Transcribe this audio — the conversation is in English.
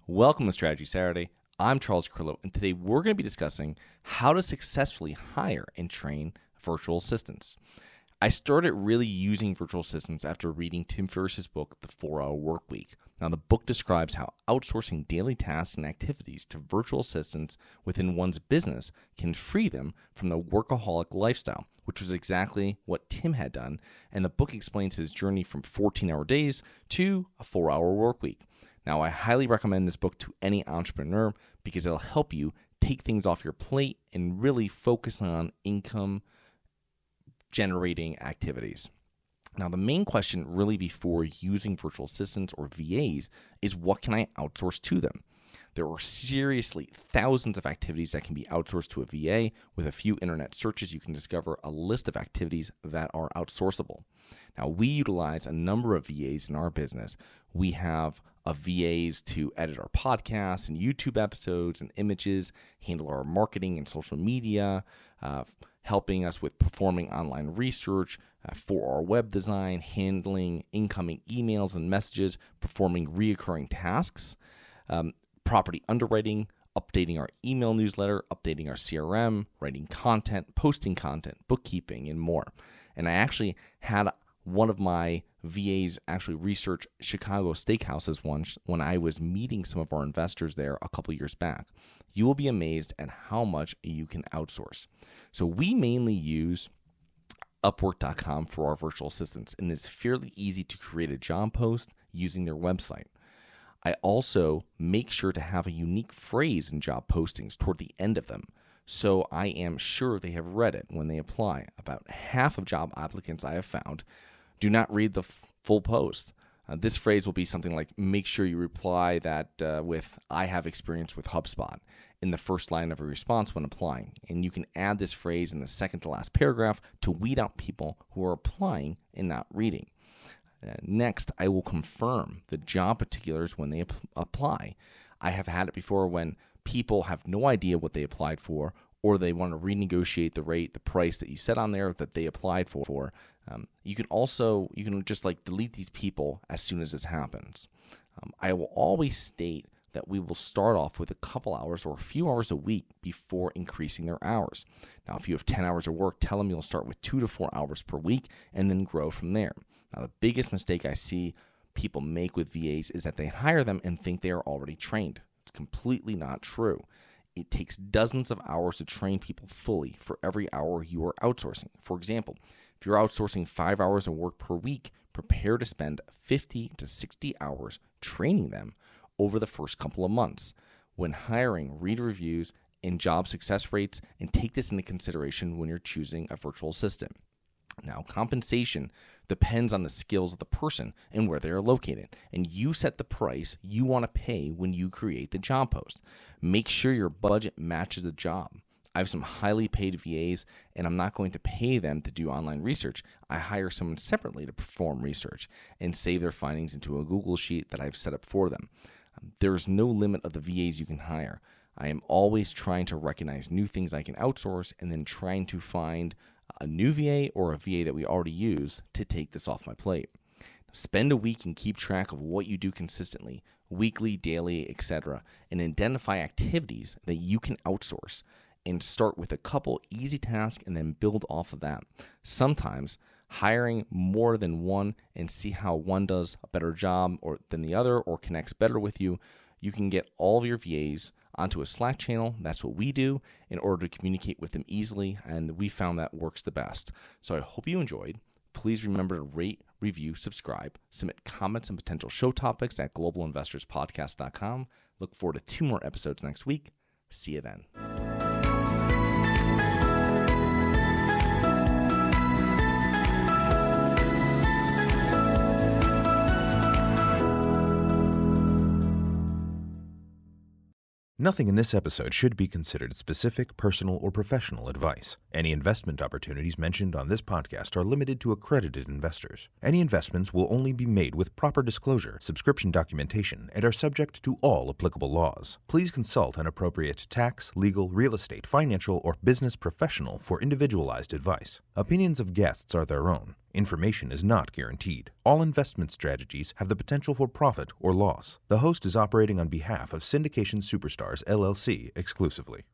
Welcome to Strategy Saturday. I'm Charles Carillo, and today we're going to be discussing how to successfully hire and train virtual assistants. I started really using virtual assistants after reading Tim Ferriss's book, The 4-Hour Workweek. Now, the book describes how outsourcing daily tasks and activities to virtual assistants within one's business can free them from the workaholic lifestyle, which was exactly what Tim had done, and the book explains his journey from 14-hour days to a 4-hour workweek. Now, I highly recommend this book to any entrepreneur because it'll help you take things off your plate and really focus on income generating activities. Now, the main question really before using virtual assistants or VAs is what can I outsource to them? There are seriously thousands of activities that can be outsourced to a VA. With a few internet searches, you can discover a list of activities that are outsourceable. Now, we utilize a number of VAs in our business. We have VAs to edit our podcasts and YouTube episodes and images, handle our marketing and social media, helping us with performing online research for our web design, handling incoming emails and messages, performing reoccurring tasks, property underwriting, updating our email newsletter, updating our CRM, writing content, posting content, bookkeeping, and more. And I actually had one of my VAs actually research Chicago steakhouses once when I was meeting some of our investors there a couple years back. You will be amazed at how much you can outsource. So we mainly use Upwork.com for our virtual assistants, and it's fairly easy to create a job post using their website. I also make sure to have a unique phrase in job postings toward the end of them, so I am sure they have read it when they apply. About half of job applicants I have found do not read the full post. This phrase will be something like, make sure you reply that with, I have experience with HubSpot in the first line of a response when applying. And you can add this phrase in the second to last paragraph to weed out people who are applying and not reading. Next, I will confirm the job particulars when they apply. I have had it before when people have no idea what they applied for, or they want to renegotiate the rate, the price that you set on there that they applied for. You can just delete these people as soon as this happens. I will always state that we will start off with a couple hours or a few hours a week before increasing their hours. Now, if you have 10 hours of work, tell them you'll start with 2 to 4 hours per week and then grow from there. Now, the biggest mistake I see people make with VAs is that they hire them and think they are already trained. It's completely not true. It takes dozens of hours to train people fully for every hour you are outsourcing. For example, if you're outsourcing 5 hours of work per week, prepare to spend 50 to 60 hours training them over the first couple of months. When hiring, read reviews and job success rates and take this into consideration when you're choosing a virtual assistant. Now, compensation depends on the skills of the person and where they are located, and you set the price you want to pay when you create the job post. Make sure your budget matches the job. I have some highly paid VAs, and I'm not going to pay them to do online research. I hire someone separately to perform research and save their findings into a Google Sheet that I've set up for them. There is no limit of the VAs you can hire. I am always trying to recognize new things I can outsource and then trying to find a new VA or a VA that we already use to take this off my plate. Spend a week and keep track of what you do consistently, weekly, daily, etc., and identify activities that you can outsource and start with a couple easy tasks and then build off of that. Sometimes hiring more than one and see how one does a better job than the other or connects better with you, you can get all of your VAs onto a Slack channel. That's what we do in order to communicate with them easily, and we found that works the best. So I hope you enjoyed. Please remember to rate, review, subscribe, submit comments and potential show topics at globalinvestorspodcast.com. Look forward to 2 more episodes next week. See you then. Nothing in this episode should be considered specific, personal, or professional advice. Any investment opportunities mentioned on this podcast are limited to accredited investors. Any investments will only be made with proper disclosure, subscription documentation, and are subject to all applicable laws. Please consult an appropriate tax, legal, real estate, financial, or business professional for individualized advice. Opinions of guests are their own. Information is not guaranteed. All investment strategies have the potential for profit or loss. The host is operating on behalf of Syndication Superstars, LLC exclusively.